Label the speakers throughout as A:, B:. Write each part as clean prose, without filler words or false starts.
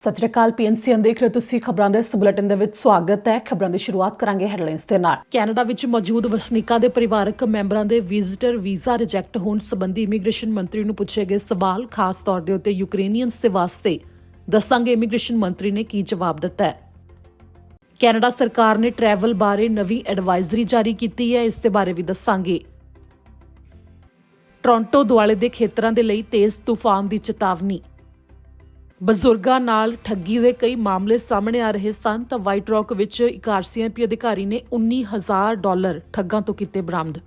A: ਸਤਿ ਸ਼੍ਰੀ ਅਕਾਲ ਪੀਐਨਸੀ ਦੇਖ ਰਹੇ ਤੁਸੀਂ ਖਬਰਾਂ ਦੇ ਇਸ ਬੁਲੇਟਿਨ ਦੇ ਵਿੱਚ ਸਵਾਗਤ ਹੈ। ਖਬਰਾਂ ਦੀ ਸ਼ੁਰੂਆਤ ਕਰਾਂਗੇ ਹੈਡਲਾਈਨਸ ਦੇ ਨਾਲ। ਕੈਨੇਡਾ ਵਿੱਚ ਮੌਜੂਦ ਵਸਨੀਕਾਂ ਦੇ ਪਰਿਵਾਰਕ ਮੈਂਬਰਾਂ ਦੇ ਵਿਜ਼ਿਟਰ ਵੀਜ਼ਾ ਰਿਜੈਕਟ ਹੋਣ ਸੰਬੰਧੀ ਇਮੀਗ੍ਰੇਸ਼ਨ ਮੰਤਰੀ ਨੂੰ ਪੁੱਛੇ ਗਏ ਸਵਾਲ, ਖਾਸ ਤੌਰ ਦੇ ਉੱਤੇ ਯੂਕਰੇਨੀਅਨਸ ਦੇ ਵਾਸਤੇ। ਦੱਸਾਂਗੇ ਇਮੀਗ੍ਰੇਸ਼ਨ ਮੰਤਰੀ ਨੇ ਕੀ ਜਵਾਬ ਦਿੱਤਾ ਹੈ। ਕੈਨੇਡਾ ਸਰਕਾਰ ਨੇ ਟਰੈਵਲ ਬਾਰੇ ਨਵੀਂ ਐਡਵਾਈਜ਼ਰੀ ਜਾਰੀ ਕੀਤੀ ਹੈ, ਇਸ ਦੇ ਬਾਰੇ ਵੀ ਦੱਸਾਂਗੇ। ਟੋਰਾਂਟੋ ਦੁਆਲੇ ਦੇ ਖੇਤਰਾਂ ਦੇ ਲਈ ਤੇਜ਼ ਤੂਫਾਨ ਦੀ ਚੇਤਾਵਨੀ। ਬਜ਼ੁਰਗਾਂ ਨਾਲ ਠੱਗੀ ਦੇ ਕਈ ਮਾਮਲੇ ਸਾਹਮਣੇ ਆ ਰਹੇ ਸਨ ਤਾਂ ਵਾਈਟ ਰੌਕ ਵਿੱਚ ਇੱਕ ਆਰਸੀਐਮਪੀ ਅਧਿਕਾਰੀ ਨੇ $19,000 ਠੱਗਾਂ ਤੋਂ ਕੀਤੇ ਬਰਾਮਦ।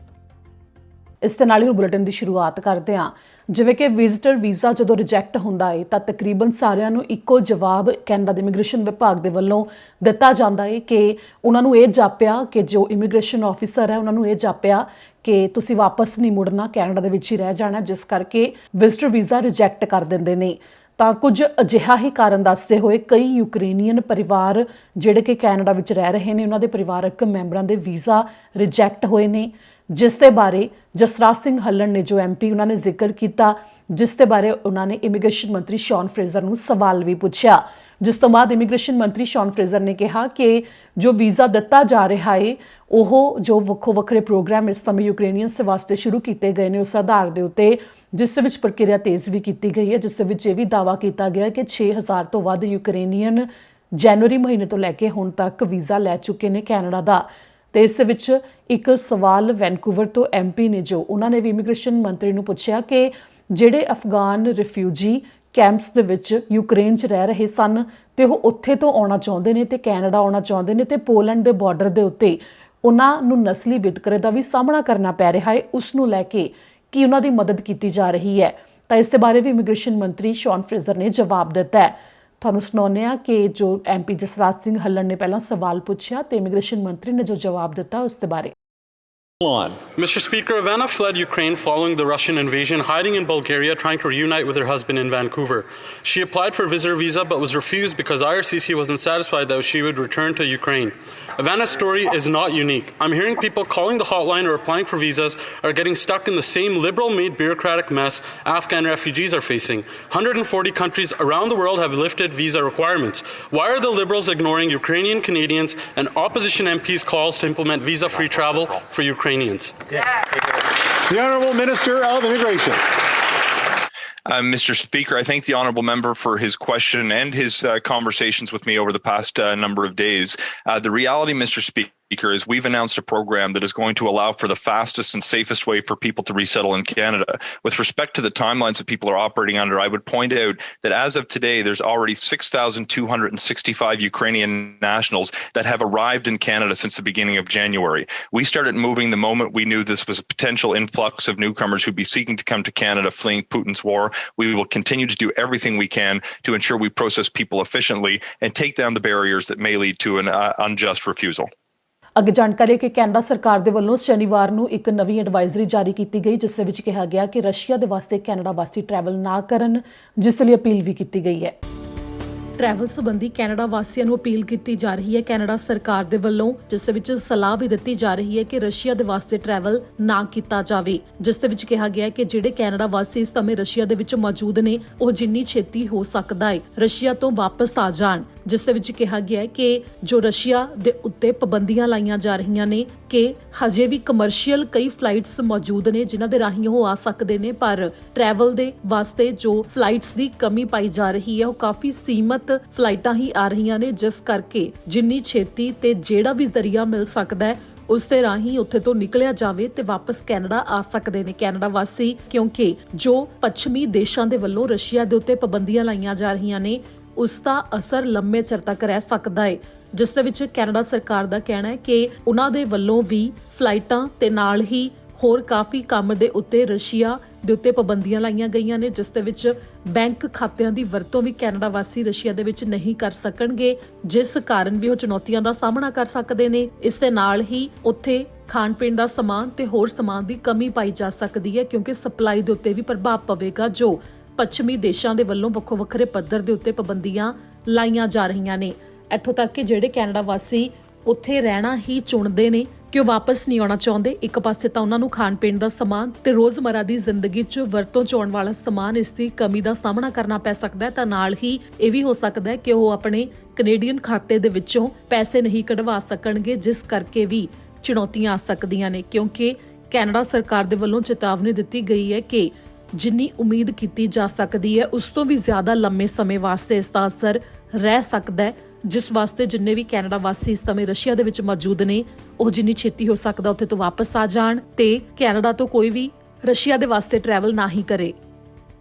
A: ਇਸ ਦੇ ਨਾਲ ਹੀ ਬੁਲੇਟਿਨ ਦੀ ਸ਼ੁਰੂਆਤ ਕਰਦੇ ਹਾਂ। ਜਿਵੇਂ ਕਿ ਵਿਜ਼ਿਟਰ ਵੀਜ਼ਾ ਜਦੋਂ ਰਿਜੈਕਟ ਹੁੰਦਾ ਹੈ ਤਾਂ ਤਕਰੀਬਨ ਸਾਰਿਆਂ ਨੂੰ ਇੱਕੋ ਜਵਾਬ ਕੈਨੇਡਾ ਦੇ ਇਮੀਗ੍ਰੇਸ਼ਨ ਵਿਭਾਗ ਦੇ ਵੱਲੋਂ ਦਿੱਤਾ ਜਾਂਦਾ ਹੈ ਕਿ ਉਹਨਾਂ ਨੂੰ ਇਹ ਜਾਪਿਆ ਕਿ ਜੋ ਇਮੀਗ੍ਰੇਸ਼ਨ ਆਫੀਸਰ ਹੈ ਉਹਨਾਂ ਨੂੰ ਇਹ ਜਾਪਿਆ ਕਿ ਤੁਸੀਂ ਵਾਪਸ ਨਹੀਂ ਮੁੜਨਾ, ਕੈਨੇਡਾ ਦੇ ਵਿੱਚ ਹੀ ਰਹਿ ਜਾਣਾ, ਜਿਸ ਕਰਕੇ ਵਿਜ਼ਿਟਰ ਵੀਜ਼ਾ ਰਿਜੈਕਟ ਕਰ ਦਿੰਦੇ ਨੇ। ਤਾਂ ਕੁਝ ਅਜਿਹਾ ਹੀ ਕਾਰਨ ਦੱਸਦੇ ਹੋਏ ਕਈ ਯੂਕਰੇਨੀਅਨ ਪਰਿਵਾਰ ਜਿਹੜੇ ਕਿ ਕੈਨੇਡਾ ਵਿੱਚ ਰਹਿ ਰਹੇ ਨੇ, ਉਹਨਾਂ ਦੇ ਪਰਿਵਾਰਕ ਮੈਂਬਰਾਂ ਦੇ ਵੀਜ਼ਾ ਰਿਜੈਕਟ ਹੋਏ ਨੇ, ਜਿਸ ਦੇ ਬਾਰੇ ਜਸਰਾਜ ਸਿੰਘ ਹੱਲਣ ਨੇ ਜੋ ਐਮਪੀ ਉਹਨਾਂ ਨੇ ਜ਼ਿਕਰ ਕੀਤਾ, ਜਿਸ ਦੇ ਬਾਰੇ ਉਹਨਾਂ ਨੇ ਇਮੀਗ੍ਰੇਸ਼ਨ ਮੰਤਰੀ ਸ਼ੌਨ ਫਰੇਜ਼ਰ ਨੂੰ ਸਵਾਲ ਵੀ ਪੁੱਛਿਆ। ਜਿਸ ਤੋਂ ਬਾਅਦ ਇਮੀਗ੍ਰੇਸ਼ਨ ਮੰਤਰੀ ਸ਼ੌਨ ਫਰੇਜ਼ਰ ਨੇ ਕਿਹਾ ਕਿ ਜੋ ਵੀਜ਼ਾ ਦਿੱਤਾ ਜਾ ਰਿਹਾ ਹੈ ਉਹ ਜੋ ਵੱਖੋ ਵੱਖਰੇ ਪ੍ਰੋਗਰਾਮ ਇਸ ਸਮੇਂ ਯੂਕਰੇਨੀਅਨਸ ਵਾਸਤੇ ਸ਼ੁਰੂ ਕੀਤੇ ਗਏ ਨੇ ਉਸ ਆਧਾਰ ਦੇ ਉੱਤੇ, ਜਿਸ ਦੇ ਵਿੱਚ ਪ੍ਰਕਿਰਿਆ ਤੇਜ਼ ਵੀ ਕੀਤੀ ਗਈ ਹੈ, ਜਿਸ ਦੇ ਵਿੱਚ ਇਹ ਵੀ ਦਾਅਵਾ ਕੀਤਾ ਗਿਆ ਕਿ 6,000 ਤੋਂ ਵੱਧ ਯੂਕਰੇਨੀਅਨ ਜਨਵਰੀ ਮਹੀਨੇ ਤੋਂ ਲੈ ਕੇ ਹੁਣ ਤੱਕ ਵੀਜ਼ਾ ਲੈ ਚੁੱਕੇ ਨੇ ਕੈਨੇਡਾ ਦਾ। ਤੇ ਇਸ ਦੇ ਵਿੱਚ ਇੱਕ ਸਵਾਲ ਵੈਨਕੂਵਰ ਤੋਂ ਐਮਪੀ ਨੇ ਜੋ ਉਹਨਾਂ ਨੇ ਵੀ ਇਮੀਗ੍ਰੇਸ਼ਨ ਮੰਤਰੀ ਨੂੰ ਪੁੱਛਿਆ ਕਿ ਜਿਹੜੇ ਅਫਗਾਨ ਰਿਫਿਊਜੀ ਕੈਂਪਸ ਦੇ ਵਿੱਚ ਯੂਕਰੇਨ 'ਚ ਰਹਿ ਰਹੇ ਸਨ ਤੇ ਉਹ ਉੱਥੇ ਤੋਂ ਆਉਣਾ ਚਾਹੁੰਦੇ ਨੇ ਤੇ ਕੈਨੇਡਾ ਆਉਣਾ ਚਾਹੁੰਦੇ ਨੇ ਤੇ ਪੋਲੈਂਡ ਦੇ ਬਾਰਡਰ ਦੇ ਉੱਤੇ ਉਹਨਾਂ ਨੂੰ ਨਸਲੀ ਵਿਤਕਰੇ ਦਾ ਵੀ ਸਾਹਮਣਾ ਕਰਨਾ ਪੈ ਰਿਹਾ ਹੈ, ਉਸ ਨੂੰ ਲੈ ਕੇ ਕੀ ਉਹਨਾਂ ਦੀ ਮਦਦ ਕੀਤੀ ਜਾ ਰਹੀ ਹੈ। ਤਾਂ ਇਸ ਦੇ ਬਾਰੇ ਵੀ ਇਮੀਗ੍ਰੇਸ਼ਨ ਮੰਤਰੀ ਸ਼ੌਨ ਫਰੇਜ਼ਰ ਨੇ ਜਵਾਬ ਦਿੱਤਾ ਹੈ। ਤੁਹਾਨੂੰ ਸੁਣਾਉਂਦੇ ਹਾਂ ਕਿ ਜੋ ਐਮਪੀ ਜਸਰਾਜ ਸਿੰਘ ਹੱਲਣ ਨੇ ਪਹਿਲਾਂ ਸਵਾਲ ਪੁੱਛਿਆ ਤੇ ਇਮੀਗ੍ਰੇਸ਼ਨ ਮੰਤਰੀ ਨੇ ਜੋ ਜਵਾਬ ਦਿੱਤਾ ਉਸ ਦੇ ਬਾਰੇ।
B: Mr. Speaker, Ivana fled Ukraine following the Russian invasion, hiding in Bulgaria, trying to reunite with her husband in Vancouver. She applied for a visitor visa but was refused because IRCC wasn't satisfied that she would return to Ukraine. Ivana's story is not unique. I'm hearing people calling the hotline or applying for visas are getting stuck in the same liberal-made bureaucratic mess Afghan refugees are facing. 140 countries around the world have lifted visa requirements. Why are the Liberals ignoring Ukrainian Canadians and opposition MPs' calls to implement visa-free travel for Ukrainians?
C: The Honourable Minister of Immigration.
D: Mr. Speaker, I thank the honourable member for his question and his conversations with me over the past number of days. The reality, Mr. Speaker, is we've announced a program that is going to allow for the fastest and safest way for people to resettle in Canada. With respect to the timelines that people are operating under, I would point out that as of today, there's already 6,265 Ukrainian nationals that have arrived in Canada since the beginning of January. We started moving the moment we knew this was a potential influx of newcomers who'd be seeking to come to Canada fleeing Putin's war. We will continue to do everything we can to ensure we process people efficiently and take down the barriers that may lead to an unjust refusal.
A: ਅੱਗੇ ਜਾਣਕਾਰੀ ਕਿ Canada ਸਰਕਾਰ ਦੇ ਵੱਲੋਂ ਸ਼ਨੀਵਾਰ ਨੂੰ ਇੱਕ ਨਵੀਂ ਐਡਵਾਈਜ਼ਰੀ ਜਾਰੀ ਕੀਤੀ ਗਈ, ਜਿਸ ਦੇ ਵਿੱਚ ਕਿਹਾ ਗਿਆ ਕਿ ਰਸ਼ੀਆ ਦੇ ਵਾਸਤੇ ਕੈਨੇਡਾ ਵਾਸੀ ਟਰੈਵਲ ਨਾ ਕਰਨ, ਜਿਸ ਲਈ ਅਪੀਲ ਵੀ ਕੀਤੀ ਗਈ ਹੈ। ਟਰੈਵਲ ਸੰਬੰਧੀ ਕੈਨੇਡਾ ਵਾਸੀਆਂ ਨੂੰ ਅਪੀਲ ਕੀਤੀ ਜਾ ਰਹੀ ਹੈ ਕੈਨੇਡਾ ਸਰਕਾਰ ਦੇ ਵੱਲੋਂ, ਜਿਸ ਦੇ ਵਿੱਚ ਸਲਾਹ ਵੀ ਦਿੱਤੀ ਜਾ ਰਹੀ ਹੈ ਕਿ ਰਸ਼ੀਆ ਦੇ ਵਾਸਤੇ ਟਰੈਵਲ ਨਾ ਕੀਤਾ ਜਾਵੇ, ਜਿਸ ਦੇ ਵਿੱਚ ਕਿਹਾ ਗਿਆ ਹੈ ਕਿ ਜਿਹੜੇ ਕੈਨੇਡਾ ਵਾਸੀ ਇਸ ਸਮੇਂ ਰਸ਼ੀਆ ਦੇ ਵਿੱਚ ਮੌਜੂਦ ਨੇ ਉਹ ਜਿੰਨੀ ਛੇਤੀ ਹੋ ਸਕਦਾ ਹੈ ਰਸ਼ੀਆ ਤੋਂ ਵਾਪਸ ਆ ਜਾਣ। ਜਿਸ ਦੇ ਵਿੱਚ ਕਿਹਾ ਗਿਆ ਹੈ ਕਿ ਜੋ ਰਸ਼ੀਆ ਦੇ ਉੱਤੇ ਪਾਬੰਦੀਆਂ ਲਾਈਆਂ ਜਾ ਰਹੀਆਂ ਨੇ ਕਿ ਹਜੇ ਵੀ ਕਮਰਸ਼ੀਅਲ ਕਈ ਫਲਾਈਟਸ ਮੌਜੂਦ ਨੇ ਜਿਨ੍ਹਾਂ ਦੇ ਰਾਹੀਂ ਉਹ ਆ ਸਕਦੇ ਨੇ, ਪਰ ਟਰੈਵਲ ਦੇ ਵਾਸਤੇ ਜੋ ਫਲਾਈਟਸ ਦੀ ਕਮੀ ਪਾਈ ਜਾ ਰਹੀ ਹੈ ਉਹ ਕਾਫੀ ਸੀਮਤ ਫਲਾਈਟਾਂ ਹੀ ਆ ਰਹੀਆਂ ਨੇ, ਜਿਸ ਕਰਕੇ ਜਿੰਨੀ ਛੇਤੀ ਤੇ ਜਿਹੜਾ ਵੀ ਜ਼ਰੀਆ ਮਿਲ ਸਕਦਾ ਹੈ ਉਸ ਦੇ ਰਾਹੀਂ ਉੱਥੇ ਤੋਂ ਨਿਕਲਿਆ ਜਾਵੇ ਤੇ ਵਾਪਸ ਕੈਨੇਡਾ ਆ ਸਕਦੇ ਨੇ ਕੈਨੇਡਾ ਵਾਸੀ, ਕਿਉਂਕਿ ਜੋ ਪੱਛਮੀ ਦੇਸ਼ਾਂ ਦੇ ਵੱਲੋਂ ਰਸ਼ੀਆ ਦੇ ਉੱਤੇ ਪਾਬੰਦੀਆਂ ਲਾਈਆਂ ਜਾ ਰਹੀਆਂ ਨੇ ਉਸ ਦਾ ਅਸਰ ਲੰਮੇ ਚਿਰ ਤੱਕ ਰਹਿ ਸਕਦਾ ਹੈ। ਜਿਸ ਦੇ ਵਿੱਚ ਕੈਨੇਡਾ ਸਰਕਾਰ ਦਾ ਕਹਿਣਾ ਹੈ ਕਿ ਉਹਨਾਂ ਦੇ ਵੱਲੋਂ ਵੀ ਫਲਾਈਟਾਂ ਤੇ ਨਾਲ ਹੀ ਹੋਰ ਕਾਫੀ ਕੰਮ ਦੇ ਉੱਤੇ ਰਸ਼ੀਆ ਦੇ ਉੱਤੇ ਪਾਬੰਦੀਆਂ ਲਾਈਆਂ ਗਈਆਂ ਨੇ, ਜਿਸ ਦੇ ਵਿੱਚ ਬੈਂਕ ਖਾਤਿਆਂ ਦੀ ਵਰਤੋਂ ਵੀ ਕੈਨੇਡਾ ਵਾਸੀ ਰਸ਼ੀਆ ਦੇ ਵਿੱਚ ਨਹੀਂ ਕਰ ਸਕਣਗੇ, ਜਿਸ ਕਾਰਨ ਵੀ ਉਹ ਚੁਣੌਤੀਆਂ ਦਾ ਸਾਹਮਣਾ ਕਰ ਸਕਦੇ ਨੇ। ਇਸ ਦੇ ਨਾਲ ਹੀ ਉੱਥੇ ਖਾਣ ਪੀਣ ਦਾ ਸਮਾਨ ਤੇ ਹੋਰ ਸਮਾਨ ਦੀ ਕਮੀ ਪਾਈ ਜਾ ਸਕਦੀ ਹੈ, ਕਿਉਂਕਿ ਸਪਲਾਈ ਦੇ ਉੱਤੇ ਵੀ ਪ੍ਰਭਾਵ ਪਵੇਗਾ ਜੋ ਪੱਛਮੀ ਦੇਸ਼ਾਂ ਦੇ ਵੱਲੋਂ ਵੱਖੋ ਵੱਖਰੇ ਪੱਧਰ ਦੇ ਉੱਤੇ ਪਾਬੰਦੀਆਂ ਲਾਈਆਂ ਜਾ ਰਹੀਆਂ ਨੇ। ਇੱਥੋਂ ਤੱਕ ਕਿ ਜਿਹੜੇ ਕੈਨੇਡਾ ਵਾਸੀ ਉੱਥੇ ਰਹਿਣਾ ਹੀ ਚੁਣਦੇ ਨੇ ਕਿ ਉਹ ਵਾਪਸ ਨਹੀਂ ਆਉਣਾ ਚਾਹੁੰਦੇ। ਇੱਕ ਪਾਸੇ ਤਾਂ ਉਹਨਾਂ ਨੂੰ ਖਾਣ ਪੀਣ ਦਾ ਸਮਾਨ ਤੇ ਰੋਜ਼ਮਰਾ ਦੀ ਜ਼ਿੰਦਗੀ 'ਚ ਵਰਤੋਂ 'ਚ ਆਉਣ ਵਾਲਾ ਸਮਾਨ ਇਸ ਦੀ ਕਮੀ ਦਾ ਸਾਹਮਣਾ ਕਰਨਾ ਪੈ ਸਕਦਾ ਹੈ, ਤਾਂ ਨਾਲ ਹੀ ਇਹ ਵੀ ਹੋ ਸਕਦਾ ਹੈ ਕਿ ਉਹ ਆਪਣੇ ਕੈਨੇਡੀਅਨ ਖਾਤੇ ਦੇ ਵਿੱਚੋਂ ਪੈਸੇ ਨਹੀਂ ਕਢਵਾ ਸਕਣਗੇ, ਜਿਸ ਕਰਕੇ ਵੀ ਚੁਣੌਤੀਆਂ ਆ ਸਕਦੀਆਂ ਨੇ। ਕਿਉਂਕਿ ਕੈਨੇਡਾ ਸਰਕਾਰ ਦੇ ਵੱਲੋਂ ਚੇਤਾਵਨੀ ਦਿੱਤੀ ਗਈ ਹੈ ਕਿ ਜਿੰਨੀ ਉਮੀਦ ਕੀਤੀ ਜਾ ਸਕਦੀ ਹੈ ਉਸ ਤੋਂ ਵੀ ਜ਼ਿਆਦਾ ਲੰਮੇ ਸਮੇਂ ਵਾਸਤੇ ਇਸ ਦਾ ਅਸਰ ਰਹਿ ਸਕਦਾ ਹੈ, ਜਿਸ ਵਾਸਤੇ ਜਿੰਨੇ ਵੀ ਕੈਨੇਡਾ ਵਾਸੀ ਇਸ ਸਮੇਂ ਰਸ਼ੀਆ ਦੇ ਵਿੱਚ ਮੌਜੂਦ ਨੇ ਉਹ ਜਿੰਨੀ ਛੇਤੀ ਹੋ ਸਕਦਾ ਉੱਥੇ ਤੋਂ ਵਾਪਸ ਆ ਜਾਣ ਤੇ ਕੈਨੇਡਾ ਤੋਂ ਕੋਈ ਵੀ ਰਸ਼ੀਆ ਦੇ ਵਾਸਤੇ ਟਰੈਵਲ ਨਾ ਹੀ ਕਰੇ।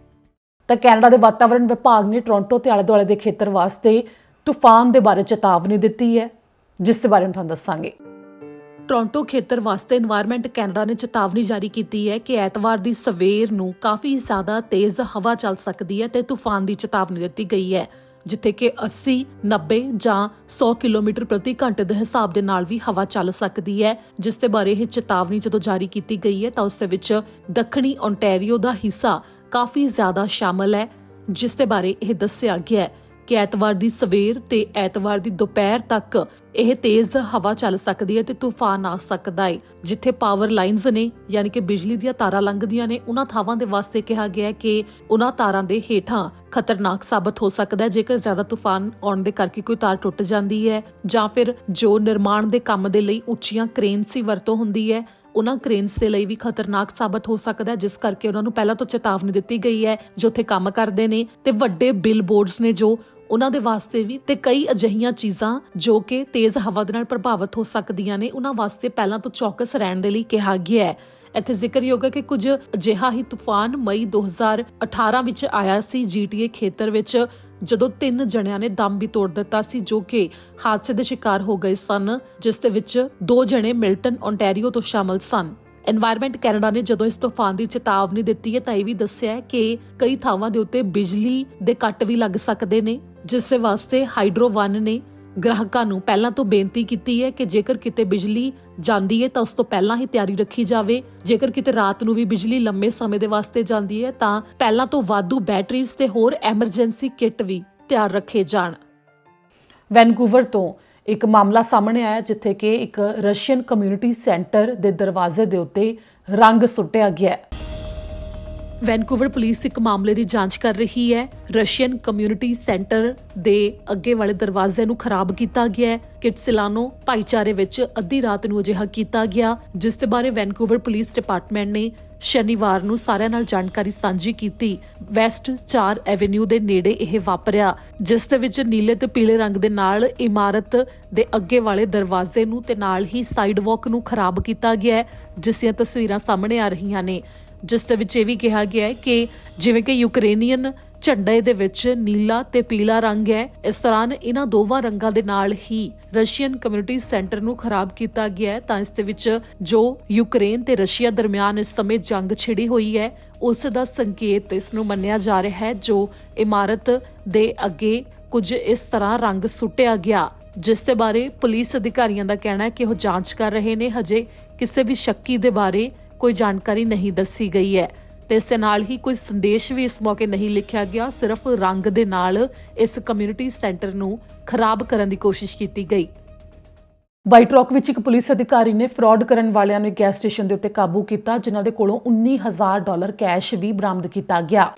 A: ਤਾਂ ਕੈਨੇਡਾ ਦੇ ਵਾਤਾਵਰਣ ਵਿਭਾਗ ਨੇ ਟੋਰਾਂਟੋ ਤੇ ਆਲੇ ਦੁਆਲੇ ਦੇ ਖੇਤਰ ਵਾਸਤੇ ਤੂਫਾਨ ਦੇ ਬਾਰੇ ਚੇਤਾਵਨੀ ਦਿੱਤੀ ਹੈ, ਜਿਸ ਦੇ ਬਾਰੇ ਤੁਹਾਨੂੰ ਦੱਸਾਂਗੇ। ਟੋਰਾਂਟੋ ਖੇਤਰ ਵਾਸਤੇ এনवायरमेंट ਕੈਨੇਡਾ ਨੇ ਚੇਤਾਵਨੀ ਜਾਰੀ ਕੀਤੀ ਹੈ ਕਿ ਐਤਵਾਰ ਦੀ ਸਵੇਰ ਨੂੰ ਕਾਫੀ ਜ਼ਿਆਦਾ ਤੇਜ਼ ਹਵਾ ਚੱਲ ਸਕਦੀ ਹੈ ਤੇ ਤੂਫਾਨ ਦੀ ਚੇਤਾਵਨੀ ਦਿੱਤੀ ਗਈ ਹੈ, ਜਿੱਥੇ ਕਿ 80, 90 ਜਾਂ 100 ਕਿਲੋਮੀਟਰ ਪ੍ਰਤੀ ਘੰਟੇ ਦੇ ਹਿਸਾਬ ਦੇ ਨਾਲ ਵੀ ਹਵਾ ਚੱਲ ਸਕਦੀ ਹੈ। ਜਿਸ ਦੇ ਬਾਰੇ ਇਹ ਚੇਤਾਵਨੀ ਜਦੋਂ ਜਾਰੀ ਕੀਤੀ ਗਈ ਹੈ ਤਾਂ ਉਸ ਦੇ ਵਿੱਚ ਦੱਖਣੀ ਓਨਟਾਰੀਓ ਦਾ ਹਿੱਸਾ ਕਾਫੀ ਜ਼ਿਆਦਾ ਸ਼ਾਮਲ ਹੈ, ਜਿਸ ਦੇ ਬਾਰੇ ਇਹ ਦੱਸਿਆ ਗਿਆ ਹੈ ਕਿ ਐਤਵਾਰ ਦੀ ਸਵੇਰ ਤੇ ਐਤਵਾਰ ਦੀ ਦੁਪਹਿਰ ਤੱਕ ਇਹ ਤੇਜ਼ ਹਵਾ ਚੱਲ ਸਕਦੀ ਹੈ ਤੇ ਤੂਫਾਨ ਆ ਸਕਦਾ ਹੈ। ਜਿੱਥੇ ਪਾਵਰ ਲਾਈਨਸ ਨੇ ਯਾਨੀ ਕਿ ਬਿਜਲੀ ਦੀਆਂ ਤਾਰਾਂ ਲੰਘਦੀਆਂ ਨੇ, ਉਹਨਾਂ ਥਾਵਾਂ ਦੇ ਵਾਸਤੇ ਕਿਹਾ ਗਿਆ ਹੈ ਕਿ ਉਹਨਾਂ ਤਾਰਾਂ ਦੇ ਹੇਠਾਂ ਖਤਰਨਾਕ ਸਾਬਤ ਹੋ ਸਕਦਾ ਹੈ ਜੇਕਰ ਜ਼ਿਆਦਾ ਤੂਫਾਨ ਆਉਣ ਦੇ ਕਰਕੇ ਕੋਈ ਤਾਰ ਟੁੱਟ ਜਾਂਦੀ ਹੈ, ਜਾਂ ਫਿਰ ਜੋ ਨਿਰਮਾਣ ਦੇ ਕੰਮ ਦੇ ਲਈ ਉੱਚੀਆਂ ਕ੍ਰੇਨਸ ਦੀ ਵਰਤੋਂ ਹੁੰਦੀ ਹੈ ਉਹਨਾਂ ਕ੍ਰੇਨਸ ਦੇ ਲਈ ਵੀ ਖਤਰਨਾਕ ਸਾਬਤ ਹੋ ਸਕਦਾ ਹੈ, ਜਿਸ ਕਰਕੇ ਉਹਨਾਂ ਨੂੰ ਪਹਿਲਾਂ ਤੋਂ ਚੇਤਾਵਨੀ ਦਿੱਤੀ ਗਈ ਹੈ ਜੋ ਉੱਥੇ ਕੰਮ ਕਰਦੇ ਨੇ। ਤੇ ਵੱਡੇ ਬਿਲ ਬੋਰਡਸ ਨੇ ਜੋ ਉਹਨਾਂ ਦੇ ਵਾਸਤੇ ਵੀ, ਤੇ ਕਈ ਅਜਿਹੀਆਂ ਚੀਜ਼ਾਂ ਜੋ ਕਿ ਤੇਜ਼ ਹਵਾ ਦੇ ਨਾਲ ਪ੍ਰਭਾਵਿਤ ਹੋ ਸਕਦੀਆਂ ਨੇ, ਉਹਨਾਂ ਵਾਸਤੇ ਪਹਿਲਾਂ ਤੋਂ ਚੌਕਸ ਰਹਿਣ ਦੇ ਲਈ ਕਿਹਾ ਗਿਆ ਹੈ। ਇੱਥੇ ਜ਼ਿਕਰਯੋਗ ਹੈ ਕਿ ਕੁਝ ਅਜਿਹਾ ਹੀ ਤੂਫਾਨ ਮਈ 2018 ਵਿੱਚ ਆਇਆ ਸੀ GTA ਖੇਤਰ ਵਿੱਚ, ਜਦੋਂ 3 ਜਣਿਆਂ ਨੇ ਦਮ ਵੀ ਤੋੜ ਦਿੱਤਾ ਸੀ ਜੋ ਕਿ ਹਾਦਸੇ ਦੇ ਸ਼ਿਕਾਰ ਹੋ ਗਏ ਸਨ, ਜਿਸ ਦੇ ਵਿੱਚ 2 ਜਣੇ ਮਿਲਟਨ ਓਨਟਾਰੀਓ ਤੋਂ ਸ਼ਾਮਲ ਸਨ। এনवायरमेंट ਕੈਨੇਡਾ ਨੇ ਜਦੋਂ ਇਸ ਤੂਫਾਨ ਦੀ ਚੇਤਾਵਨੀ ਦਿੱਤੀ ਹੈ ਤਾਂ ਇਹ ਵੀ ਦੱਸਿਆ ਹੈ ਕਿ ਕਈ ਥਾਵਾਂ ਦੇ ਉੱਤੇ ਬਿਜਲੀ ਦੇ ਕੱਟ ਵੀ ਲੱਗ ਸਕਦੇ ਨੇ, ਜਿਸ ਦੇ ਵਾਸਤੇ ਹਾਈਡਰੋ 1 ਨੇ ਗ੍ਰਾਹਕਾਂ ਨੂੰ ਪਹਿਲਾਂ ਤੋਂ ਬੇਨਤੀ ਕੀਤੀ ਹੈ ਕਿ ਜੇਕਰ ਕਿਤੇ ਬਿਜਲੀ ਜਾਂਦੀ ਹੈ ਤਾਂ ਉਸ ਤੋਂ ਪਹਿਲਾਂ ਹੀ ਤਿਆਰੀ ਰੱਖੀ ਜਾਵੇ। ਜੇਕਰ ਕਿਤੇ ਰਾਤ ਨੂੰ ਵੀ ਬਿਜਲੀ ਲੰਮੇ ਸਮੇਂ ਦੇ ਵਾਸਤੇ ਜਾਂਦੀ ਹੈ ਤਾਂ ਪਹਿਲਾਂ ਤੋਂ ਵਾਧੂ ਬੈਟਰੀਜ਼ ਤੇ ਹੋਰ ਐਮਰਜੈਂਸੀ ਕਿੱਟ ਵੀ ਤਿਆਰ ਰੱਖੇ ਜਾਣ। ਵੈਨਕੂਵਰ ਤੋਂ ਇੱਕ ਮਾਮਲਾ ਸਾਹਮਣੇ ਆਇਆ ਜਿੱਥੇ ਕਿ ਇੱਕ ਰਸ਼ੀਅਨ ਕਮਿਊਨਿਟੀ ਸੈਂਟਰ ਦੇ ਦਰਵਾਜ਼ੇ ਦੇ ਉੱਤੇ ਰੰਗ ਸੁੱਟਿਆ ਗਿਆ। ਵੈਨਕੂਵਰ ਪੁਲਿਸ ਇੱਕ ਮਾਮਲੇ ਦੀ ਜਾਂਚ ਕਰ ਰਹੀ ਹੈ। ਰਸ਼ੀਅਨ ਕਮਿਊਨਿਟੀ ਸੈਂਟਰ ਦੇ ਅੱਗੇ ਵਾਲੇ ਦਰਵਾਜ਼ੇ ਨੂੰ ਖਰਾਬ ਕੀਤਾ ਗਿਆ ਹੈ। ਕਿਟਸਿਲਾਨੋ ਭਾਈਚਾਰੇ ਵਿੱਚ ਅੱਧੀ ਰਾਤ ਨੂੰ ਅਜਿਹਾ ਕੀਤਾ ਗਿਆ, ਜਿਸ ਦੇ ਬਾਰੇ ਵੈਨਕੂਵਰ ਪੁਲਿਸ ਡਿਪਾਰਟਮੈਂਟ ਨੇ ਸ਼ਨੀਵਾਰ ਨੂੰ ਸਾਰਿਆਂ ਨਾਲ ਜਾਣਕਾਰੀ ਸਾਂਝੀ ਕੀਤੀ। ਵੈਸਟ 4 ਐਵੇਨਿਊ ਦੇ ਨੇੜੇ ਇਹ ਵਾਪਰਿਆ, ਜਿਸ ਦੇ ਵਿੱਚ ਨੀਲੇ ਤੇ ਪੀਲੇ ਰੰਗ ਦੇ ਨਾਲ ਇਮਾਰਤ ਦੇ ਅੱਗੇ ਵਾਲੇ ਦਰਵਾਜ਼ੇ ਨੂੰ ਤੇ ਨਾਲ ਹੀ ਸਾਈਡਵਾਕ ਨੂੰ ਖਰਾਬ ਕੀਤਾ ਗਿਆ ਹੈ, ਜਿਸ ਦੀਆਂ ਤਸਵੀਰਾਂ ਸਾਹਮਣੇ ਆ ਰਹੀਆਂ ਨੇ। ਜਿਸ ਦੇ ਵਿੱਚ ਇਹ ਵੀ ਕਿਹਾ ਗਿਆ ਹੈ ਕਿ ਜਿਵੇਂ ਕਿ ਯੂਕਰੇਨੀਅਨ ਝੰਡੇ ਦੇ ਵਿੱਚ ਨੀਲਾ ਤੇ ਪੀਲਾ ਰੰਗ ਹੈ, ਇਸ ਤਰ੍ਹਾਂ ਇਹਨਾਂ ਦੋਵਾਂ ਰੰਗਾਂ ਦੇ ਨਾਲ ਹੀ ਰਸ਼ੀਅਨ ਕਮਿਊਨਿਟੀ ਸੈਂਟਰ ਨੂੰ ਖਰਾਬ ਕੀਤਾ ਗਿਆ ਹੈ। ਤਾਂ ਇਸ ਦੇ ਵਿੱਚ ਜੋ ਯੂਕਰੇਨ ਤੇ ਰਸ਼ੀਆ ਦਰਮਿਆਨ ਇਸ ਸਮੇਂ ਜੰਗ ਛਿੜੀ ਹੋਈ ਹੈ, ਉਸ ਦਾ ਸੰਕੇਤ ਇਸ ਨੂੰ ਮੰਨਿਆ ਜਾ ਰਿਹਾ ਹੈ। ਜੋ ਇਮਾਰਤ ਦੇ ਅੱਗੇ ਕੁਝ ਇਸ ਤਰ੍ਹਾਂ ਰੰਗ ਸੁੱਟਿਆ ਗਿਆ, ਜਿਸ ਦੇ ਬਾਰੇ ਪੁਲਿਸ ਅਧਿਕਾਰੀਆਂ ਦਾ ਕਹਿਣਾ ਹੈ ਕਿ ਉਹ ਜਾਂਚ ਕਰ ਰਹੇ ਨੇ। ਹਜੇ ਕਿਸੇ ਵੀ ਸ਼ੱਕੀ ਦੇ ਬਾਰੇ ਕੋਈ ਜਾਣਕਾਰੀ ਨਹੀਂ ਦੱਸੀ ਗਈ ਹੈ ਤੇ ਇਸ ਦੇ ਨਾਲ ਹੀ ਕੋਈ ਸੰਦੇਸ਼ ਵੀ ਇਸ ਮੌਕੇ ਨਹੀਂ ਲਿਖਿਆ ਗਿਆ। ਸਿਰਫ ਰੰਗ ਦੇ ਨਾਲ ਇਸ ਕਮਿਊਨਿਟੀ ਸੈਂਟਰ ਨੂੰ ਖਰਾਬ ਕਰਨ ਦੀ ਕੋਸ਼ਿਸ਼ ਕੀਤੀ ਗਈ। ਵਾਈਟ ਰੌਕ ਵਿੱਚ ਇੱਕ ਪੁਲਿਸ ਅਧਿਕਾਰੀ ਨੇ ਫਰਾਡ ਕਰਨ ਵਾਲਿਆਂ ਨੂੰ ਗੈਸ ਸਟੇਸ਼ਨ ਦੇ ਉੱਤੇ ਕਾਬੂ ਕੀਤਾ, ਜਿਨ੍ਹਾਂ ਦੇ ਕੋਲੋਂ $19,000 ਕੈਸ਼ ਵੀ ਬਰਾਮਦ ਕੀਤਾ ਗਿਆ।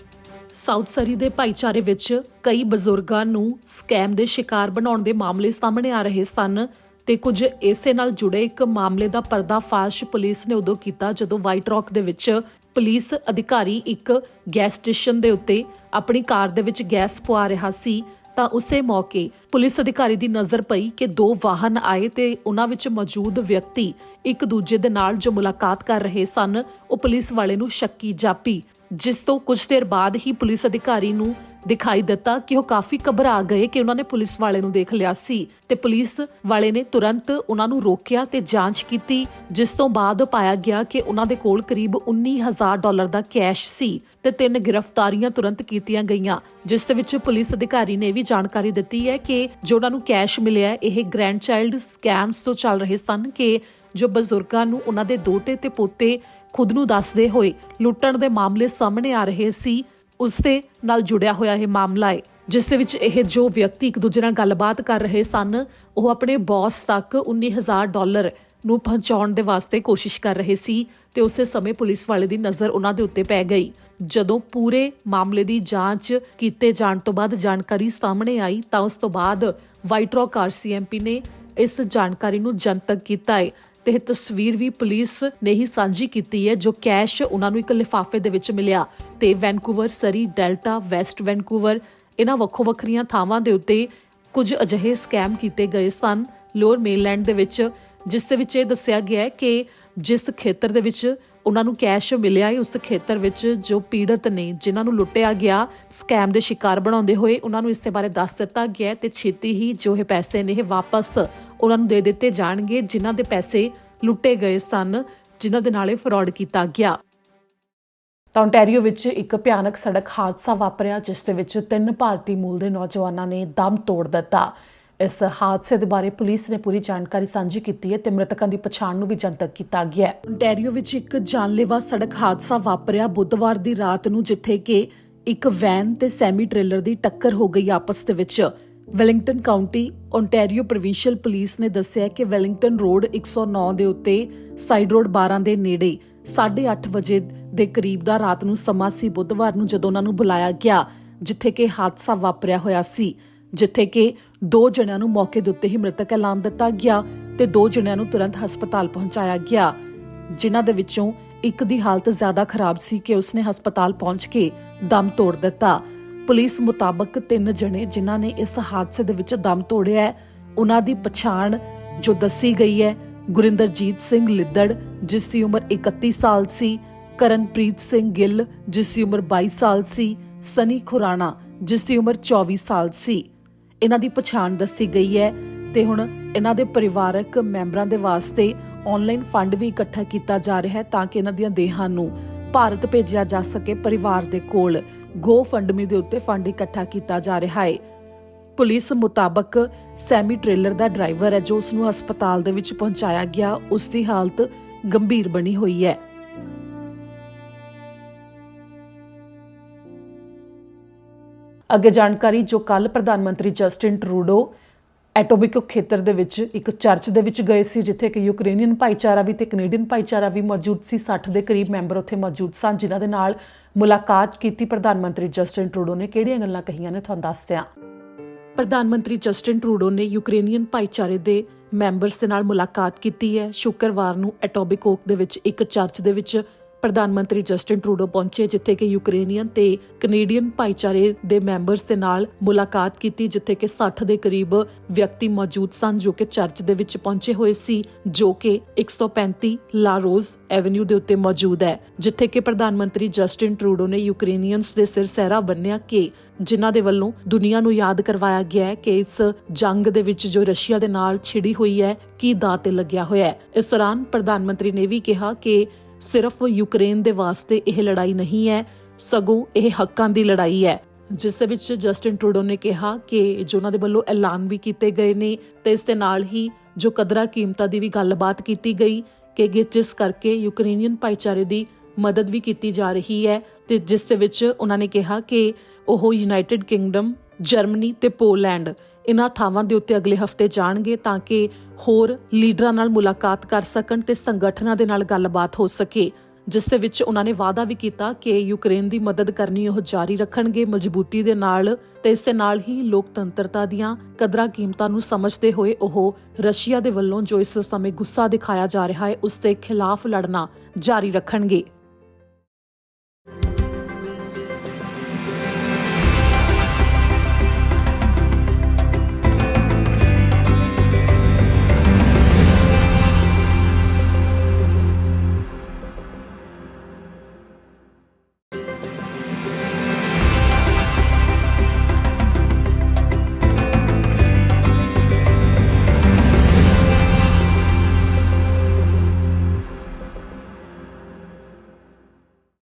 A: ਸਾਊਥ ਸਰੀ ਦੇ ਭਾਈਚਾਰੇ ਵਿੱਚ ਕਈ ਬਜ਼ੁਰਗਾਂ ਨੂੰ ਸਕੈਮ ਦੇ ਸ਼ਿਕਾਰ ਬਣਾਉਣ ਦੇ ਮਾਮਲੇ ਸਾਹਮਣੇ ਆ ਰਹੇ ਸਨ ਤੇ ਕੁਝ ਇਸੇ ਨਾਲ ਜੁੜੇ ਇੱਕ ਮਾਮਲੇ ਦਾ ਪਰਦਾਫਾਸ਼ ਪੁਲਿਸ ਨੇ ਉਦੋਂ ਕੀਤਾ ਜਦੋਂ ਵਾਈਟ ਰੌਕ ਦੇ ਵਿੱਚ ਪੁਲਿਸ ਅਧਿਕਾਰੀ ਇੱਕ ਗੈਸ ਸਟੇਸ਼ਨ ਦੇ ਉੱਤੇ ਆਪਣੀ ਕਾਰ ਦੇ ਵਿੱਚ ਗੈਸ ਪਵਾ ਰਿਹਾ ਸੀ। ਤਾਂ ਉਸੇ ਮੌਕੇ ਪੁਲਿਸ ਅਧਿਕਾਰੀ ਦੀ ਨਜ਼ਰ ਪਈ ਕਿ 2 ਵਾਹਨ ਆਏ ਤੇ ਉਹਨਾਂ ਵਿੱਚ ਮੌਜੂਦ ਵਿਅਕਤੀ ਇੱਕ ਦੂਜੇ ਦੇ ਨਾਲ ਜੋ ਮੁਲਾਕਾਤ ਕਰ ਰਹੇ ਸਨ, ਉਹ ਪੁਲਿਸ ਵਾਲੇ ਨੂੰ ਸ਼ੱਕੀ ਜਾਪੀ, ਜਿਸ ਤੋਂ ਕੁਝ ਦੇਰ ਬਾਅਦ ਹੀ ਪੁਲਿਸ ਅਧਿਕਾਰੀ ਨੂੰ ਦਿਖਾਈ ਦਿੱਤਾ ਕਿ ਉਹ ਕਾਫੀ ਘਬਰਾ ਗਏ ਕਿ ਉਹਨਾਂ ਨੇ ਪੁਲਿਸ ਵਾਲੇ ਨੂੰ ਦੇਖ ਲਿਆ ਸੀ ਤੇ ਪੁਲਿਸ ਵਾਲੇ ਨੇ ਤੁਰੰਤ ਉਹਨਾਂ ਨੂੰ ਰੋਕਿਆ ਤੇ ਜਾਂਚ ਕੀਤੀ, ਜਿਸ ਤੋਂ ਬਾਅਦ ਪਾਇਆ ਗਿਆ ਕਿ ਉਹਨਾਂ ਦੇ ਕੋਲ ਕਰੀਬ $19,000 ਦਾ ਕੈਸ਼ ਸੀ ਤੇ 3 ਗ੍ਰਿਫਤਾਰੀਆਂ ਤੁਰੰਤ ਕੀਤੀਆਂ ਗਈਆਂ। ਜਿਸ ਦੇ ਵਿੱਚ ਪੁਲਿਸ ਅਧਿਕਾਰੀ ਨੇ ਵੀ ਜਾਣਕਾਰੀ ਦਿੱਤੀ ਹੈ ਕਿ ਜੋ ਉਹਨਾਂ ਨੂੰ ਕੈਸ਼ ਮਿਲਿਆ ਇਹ ਗ੍ਰੈਂਡ ਚਾਈਲਡ ਸਕੈਮਸ ਤੋਂ ਚੱਲ ਰਹੇ ਸਨ ਕਿ ਜੋ ਬਜ਼ੁਰਗਾਂ ਨੂੰ ਉਹਨਾਂ ਦੇ ਦੋਤੇ ਤੇ ਪੋਤੇ ਖੁਦ ਨੂੰ ਦੱਸਦੇ ਹੋਏ ਲੁੱਟਣ ਦੇ ਮਾਮਲੇ ਸਾਹਮਣੇ ਆ ਰਹੇ ਸੀ, ਉਸ ਦੇ ਨਾਲ ਜੁੜਿਆ ਹੋਇਆ ਇਹ ਮਾਮਲਾ ਹੈ। ਜਿਸ ਦੇ ਵਿੱਚ ਇਹ ਜੋ ਵਿਅਕਤੀ ਇੱਕ ਦੂਜੇ ਨਾਲ ਗੱਲਬਾਤ ਕਰ ਰਹੇ ਸਨ, ਉਹ ਆਪਣੇ ਬੌਸ ਤੱਕ $19,000 ਨੂੰ ਪਹੁੰਚਾਉਣ ਦੇ ਵਾਸਤੇ ਕੋਸ਼ਿਸ਼ ਕਰ ਰਹੇ ਸੀ ਤੇ ਉਸੇ ਸਮੇਂ ਪੁਲਿਸ ਵਾਲੇ ਦੀ ਨਜ਼ਰ ਉਹਨਾਂ ਦੇ ਉੱਤੇ ਪੈ ਗਈ। ਜਦੋਂ ਪੂਰੇ ਮਾਮਲੇ ਦੀ ਜਾਂਚ ਕੀਤੇ ਜਾਣ ਤੋਂ ਬਾਅਦ ਜਾਣਕਾਰੀ ਸਾਹਮਣੇ ਆਈ ਤਾਂ ਉਸ ਤੋਂ ਬਾਅਦ ਵਾਈਟ ਰੌਕ RCMP ਨੇ ਇਸ ਜਾਣਕਾਰੀ ਨੂੰ ਜਨਤਕ ਕੀਤਾ ਹੈ ਤੇ ਇਹ ਤਸਵੀਰ ਵੀ ਪੁਲਿਸ ਨੇ ਹੀ ਸਾਂਝੀ ਕੀਤੀ ਹੈ ਜੋ ਕੈਸ਼ ਉਹਨਾਂ ਨੂੰ ਇੱਕ ਲਿਫਾਫੇ ਦੇ ਵਿੱਚ ਮਿਲਿਆ ਤੇ ਵੈਨਕੂਵਰ, ਸਰੀ, ਡੈਲਟਾ, ਵੈਸਟ ਵੈਨਕੂਵਰ ਇਹਨਾਂ ਵੱਖੋ-ਵੱਖਰੀਆਂ ਥਾਵਾਂ ਦੇ ਉੱਤੇ ਕੁਝ ਅਜਿਹੇ ਸਕੈਮ ਕੀਤੇ ਗਏ ਸਨ ਲੋਅਰ ਮੇਨਲੈਂਡ ਦੇ ਵਿੱਚ, ਜਿਸ ਦੇ ਵਿੱਚ ਇਹ ਦੱਸਿਆ ਗਿਆ ਹੈ ਕਿ ਜਿਸ ਖੇਤਰ ਦੇ ਵਿੱਚ ਉਹਨਾਂ ਨੂੰ ਕੈਸ਼ ਮਿਲਿਆ ਹੈ ਉਸ ਖੇਤਰ ਵਿੱਚ ਜੋ ਪੀੜਤ ਨੇ ਜਿਨ੍ਹਾਂ ਨੂੰ ਲੁੱਟਿਆ ਗਿਆ ਸਕੈਮ ਦੇ ਸ਼ਿਕਾਰ ਬਣਾਉਂਦੇ ਹੋਏ ਉਹਨਾਂ ਨੂੰ ਇਸ ਦੇ ਬਾਰੇ ਦੱਸ ਦਿੱਤਾ ਗਿਆ ਤੇ ਛੇਤੀ ਹੀ ਜੋ ਇਹ ਪੈਸੇ ਨੇ ਇਹ ਵਾਪਸ ਉਹਨਾਂ ਨੂੰ ਦੇ ਦਿੱਤੇ ਜਾਣਗੇ ਜਿਨ੍ਹਾਂ ਦੇ ਪੈਸੇ ਲੁੱਟੇ ਗਏ ਸਨ, ਜਿਨ੍ਹਾਂ ਦੇ ਨਾਲ ਇਹ ਫਰਾਡ ਕੀਤਾ ਗਿਆ। ਤਾਂ ਓਨਟਾਰੀਓ ਵਿੱਚ ਇੱਕ ਭਿਆਨਕ ਸੜਕ ਹਾਦਸਾ ਵਾਪਰਿਆ ਜਿਸ ਦੇ ਵਿੱਚ 3 ਭਾਰਤੀ ਮੂਲ ਦੇ ਨੌਜਵਾਨਾਂ ਨੇ ਦਮ ਤੋੜ ਦਿੱਤਾ। ਇਸ ਹਾਦਸੇ ਦੇ ਬਾਰੇ ਪੁਲਿਸ ਨੇ ਪੂਰੀ ਜਾਣਕਾਰੀ ਸਾਂਝੀ ਕੀਤੀ ਹੈ ਤੇ ਮ੍ਰਿਤਕਾਂ ਦੀ ਪਛਾਣ ਨੂੰ ਵੀ ਜਨਤਕ ਕੀਤਾ ਗਿਆ ਹੈ। ਓਨਟਾਰੀਓ ਵਿੱਚ ਇੱਕ ਜਾਨਲੇਵਾ ਸੜਕ ਹਾਦਸਾ ਵਾਪਰਿਆ ਬੁੱਧਵਾਰ ਦੀ ਰਾਤ ਨੂੰ, ਜਿੱਥੇ ਕਿ ਇੱਕ ਵੈਨ ਤੇ ਸੈਮੀ ਟ੍ਰੇਲਰ ਦੀ ਟੱਕਰ ਹੋ ਗਈ ਆਪਸ ਦੇ ਵਿੱਚ। Wellington County Ontario provincial police ਨੇ ਦੱਸਿਆ ਕਿ ਵੈਲਿੰਗਟਨ ਰੋਡ 109 ਦੇ ਉੱਤੇ ਸਾਈਡ ਰੋਡ 12 ਦੇ ਨੇੜੇ 8:30 ਵਜੇ ਦੇ ਕਰੀਬ ਦਾ ਰਾਤ ਨੂੰ ਸਮਾਂ ਸੀ ਬੁੱਧਵਾਰ ਨੂੰ ਜਦੋਂ ਉਹਨਾਂ ਨੂੰ ਬੁਲਾਇਆ ਗਿਆ, ਜਿੱਥੇ ਕਿ ਹਾਦਸਾ ਵਾਪਰਿਆ ਹੋਇਆ ਸੀ, ਜਿੱਥੇ ਕਿ 2 ਜਣਿਆਂ ਨੂੰ ਮੌਕੇ ਦੇ ਉੱਤੇ ਹੀ ਮ੍ਰਿਤਕ ਐਲਾਨ ਦਿੱਤਾ ਗਿਆ ਤੇ 2 ਜਣਿਆਂ ਨੂੰ ਤੁਰੰਤ ਹਸਪਤਾਲ ਪਹੁੰਚਾਇਆ ਗਿਆ, ਜਿਨ੍ਹਾਂ ਦੇ ਵਿੱਚੋਂ ਇੱਕ ਦੀ ਹਾਲਤ ਜ਼ਿਆਦਾ ਖਰਾਬ ਸੀ ਕਿ ਉਸਨੇ ਹਸਪਤਾਲ ਪਹੁੰਚ ਕੇ ਦਮ ਤੋੜ ਦਿੱਤਾ। ਪੁਲਿਸ ਮੁਤਾਬਕ 3 ਜਣੇ ਜਿਨ੍ਹਾਂ ਨੇ ਇਸ ਹਾਦਸੇ ਦੇ ਵਿੱਚ ਦਮ ਤੋੜਿਆ ਹੈ ਉਹਨਾਂ ਦੀ ਪਛਾਣ ਜੋ ਦੱਸੀ ਗਈ ਹੈ ਗੁਰਿੰਦਰਜੀਤ ਸਿੰਘ ਲਿੱਦੜ ਜਿਸ ਦੀ ਉਮਰ 31 ਸਾਲ ਸੀ, ਕਰਨਪ੍ਰੀਤ ਸਿੰਘ ਗਿੱਲ ਜਿਸ ਦੀ ਉਮਰ 22 ਸਾਲ ਸੀ, ਸਨੀ ਖੁਰਾਣਾ ਜਿਸ ਦੀ ਉਮਰ 24 ਸਾਲ ਸੀ। ਇਹਨਾਂ ਦੀ ਪਛਾਣ ਦੱਸੀ ਗਈ ਹੈ ਤੇ ਹੁਣ ਇਹਨਾਂ ਦੇ ਪਰਿਵਾਰਕ ਮੈਂਬਰਾਂ ਦੇ ਵਾਸਤੇ ਆਨਲਾਈਨ ਫੰਡ ਵੀ ਇਕੱਠਾ ਕੀਤਾ ਜਾ ਰਿਹਾ ਹੈ ਤਾਂ ਕਿ ਇਹਨਾਂ ਦੀਆਂ ਦੇਹਾਂ ਨੂੰ ਭਾਰਤ ਭੇਜਿਆ ਜਾ ਸਕੇ। ਪਰਿਵਾਰ ਦੇ ਕੋਲ GoFundMe ਦੇ ਉੱਤੇ ਫੰਡ ਇਕੱਠਾ ਕੀਤਾ ਜਾ ਰਿਹਾ ਹੈ। ਪੁਲਿਸ ਮੁਤਾਬਕ ਸੈਮੀ ਟ੍ਰੇਲਰ ਦਾ ਡਰਾਈਵਰ ਹੈ ਜੋ ਉਸ ਨੂੰ ਹਸਪਤਾਲ ਦੇ ਵਿੱਚ ਪਹੁੰਚਾਇਆ ਗਿਆ, ਉਸ ਦੀ ਹਾਲਤ ਗੰਭੀਰ ਬਣੀ ਹੋਈ ਹੈ। ਅੱਗੇ ਜਾਣਕਾਰੀ ਜੋ ਕੱਲ ਪ੍ਰਧਾਨ ਮੰਤਰੀ ਜਸਟਿਨ ਟਰੂਡੋ ਐਟੋਬਿਕੋ ਖੇਤਰ ਦੇ ਵਿੱਚ ਇੱਕ ਚਰਚ ਦੇ ਵਿੱਚ ਗਏ ਸੀ, ਜਿੱਥੇ ਕਿ ਯੂਕਰੇਨੀਅਨ ਭਾਈਚਾਰਾ ਵੀ ਤੇ ਕੈਨੇਡੀਅਨ ਭਾਈਚਾਰਾ ਵੀ ਮੌਜੂਦ ਸੀ। 60 ਦੇ ਕਰੀਬ ਮੈਂਬਰ ਉੱਥੇ ਮੌਜੂਦ ਸਨ ਜਿਨ੍ਹਾਂ ਦੇ ਨਾਲ ਮੁਲਾਕਾਤ ਕੀਤੀ ਪ੍ਰਧਾਨ ਮੰਤਰੀ ਜਸਟਿਨ ਟਰੂਡੋ ਨੇ। ਕਿਹੜੀਆਂ ਗੱਲਾਂ ਕਹੀਆਂ ਨੇ ਤੁਹਾਨੂੰ ਦੱਸਦੇ ਹਾਂ। ਪ੍ਰਧਾਨ ਮੰਤਰੀ ਜਸਟਿਨ ਟਰੂਡੋ ਨੇ ਯੂਕਰੇਨੀਅਨ ਭਾਈਚਾਰੇ ਦੇ ਮੈਂਬਰਸ ਦੇ ਨਾਲ ਮੁਲਾਕਾਤ ਕੀਤੀ ਹੈ। ਸ਼ੁੱਕਰਵਾਰ ਨੂੰ ਐਟੋਬਿਕੋਕ ਦੇ ਵਿੱਚ ਇੱਕ ਚਰਚ ਦੇ ਵਿੱਚ ਪ੍ਰਧਾਨ ਮੰਤਰੀ ਜਸਟਿਨ ਟਰੂਡੋ ਪਹੁੰਚੇ, ਜਿੱਥੇ ਕਿ ਯੂਕਰੇਨੀਅਨ ਤੇ ਕੈਨੇਡੀਅਨ ਭਾਈਚਾਰੇ ਦੇ ਮੈਂਬਰਸ ਦੇ ਨਾਲ ਮੁਲਾਕਾਤ ਕੀਤੀ, ਜਿੱਥੇ ਕਿ 60 ਦੇ ਕਰੀਬ ਵਿਅਕਤੀ ਮੌਜੂਦ ਸਨ ਜੋ ਕਿ ਚਰਚ ਦੇ ਵਿੱਚ ਪਹੁੰਚੇ ਹੋਏ ਸੀ, ਜੋ ਕਿ 135 ਲਾ ਰੋਜ਼ ਐਵਨਿਊ ਦੇ ਉੱਤੇ ਮੌਜੂਦ ਹੈ, ਜਿੱਥੇ ਕਿ ਪ੍ਰਧਾਨ ਮੰਤਰੀ ਜਸਟਿਨ ਟਰੂਡੋ ਨੇ ਯੂਕਰੇਨੀਅਨਸ ਦੇ ਸਿਰ ਸਿਹਰਾ ਬੰਨਿਆ ਕਿ ਜਿਨ੍ਹਾਂ ਦੇ ਵੱਲੋਂ ਦੁਨੀਆ ਨੂੰ ਯਾਦ ਕਰਵਾਇਆ ਗਿਆ ਹੈ ਕਿ ਇਸ ਜੰਗ ਦੇ ਵਿੱਚ ਜੋ ਰਸ਼ੀਆ ਦੇ ਨਾਲ ਛਿੜੀ ਹੋਈ ਹੈ ਕੀ ਦਾਅ ਤੇ ਲੱਗਿਆ ਹੋਇਆ ਹੈ। ਇਸ ਦੌਰਾਨ ਪ੍ਰਧਾਨ ਮੰਤਰੀ ਨੇ ਵੀ ਕਿਹਾ ਕਿ ਸਿਰਫ ਯੂਕਰੇਨ ਦੇ ਵਾਸਤੇ ਇਹ ਲੜਾਈ ਨਹੀਂ ਹੈ, ਸਗੋਂ ਇਹ ਹੱਕਾਂ ਦੀ ਲੜਾਈ ਹੈ, ਜਿਸ ਦੇ ਵਿੱਚ ਜਸਟਿਨ ਟਰੂਡੋ ਨੇ ਕਿਹਾ ਕਿ ਜੋ ਉਹਨਾਂ ਦੇ ਵੱਲੋਂ ਐਲਾਨ ਵੀ ਕੀਤੇ ਗਏ ਨੇ ਤੇ ਇਸ ਦੇ ਨਾਲ ਹੀ ਜੋ ਕਦਰਾਂ ਕੀਮਤਾਂ ਦੀ ਵੀ ਗੱਲਬਾਤ ਕੀਤੀ ਗਈ ਕਿ ਜਿਸ ਕਰਕੇ ਯੂਕਰੇਨੀਅਨ ਭਾਈਚਾਰੇ ਦੀ ਮਦਦ ਵੀ ਕੀਤੀ ਜਾ ਰਹੀ ਹੈ ਤੇ ਜਿਸ ਦੇ ਵਿੱਚ ਉਹਨਾਂ ਨੇ ਕਿਹਾ ਕਿ ਉਹ ਯੂਨਾਈਟਿਡ ਕਿੰਗਡਮ, ਜਰਮਨੀ ਤੇ ਪੋਲੈਂਡ ਇਹਨਾਂ ਥਾਵਾਂ ਦੇ ਉੱਤੇ ਅਗਲੇ ਹਫ਼ਤੇ ਜਾਣਗੇ ਤਾਂ ਕਿ ਹੋਰ ਲੀਡਰਾਂ ਨਾਲ ਮੁਲਾਕਾਤ ਕਰ ਸਕਣ ਤੇ ਸੰਗਠਨਾਂ ਦੇ ਨਾਲ ਗੱਲਬਾਤ ਹੋ ਸਕੇ, ਜਿਸ ਦੇ ਵਿੱਚ ਉਹਨਾਂ ਨੇ ਵਾਅਦਾ ਵੀ ਕੀਤਾ ਕਿ ਯੂਕਰੇਨ ਦੀ ਮਦਦ ਕਰਨੀ ਉਹ ਜਾਰੀ ਰੱਖਣਗੇ ਮਜ਼ਬੂਤੀ ਦੇ ਨਾਲ ਤੇ ਇਸ ਦੇ ਨਾਲ ਹੀ ਲੋਕਤੰਤਰਤਾ ਦੀਆਂ ਕਦਰਾਂ ਕੀਮਤਾਂ ਨੂੰ ਸਮਝਦੇ ਹੋਏ ਉਹ ਰਸ਼ੀਆ ਦੇ ਵੱਲੋਂ ਜੋ ਇਸ ਸਮੇਂ ਗੁੱਸਾ ਦਿਖਾਇਆ ਜਾ ਰਿਹਾ ਹੈ ਉਸ ਦੇ ਖਿਲਾਫ ਲੜਨਾ ਜਾਰੀ ਰੱਖਣਗੇ।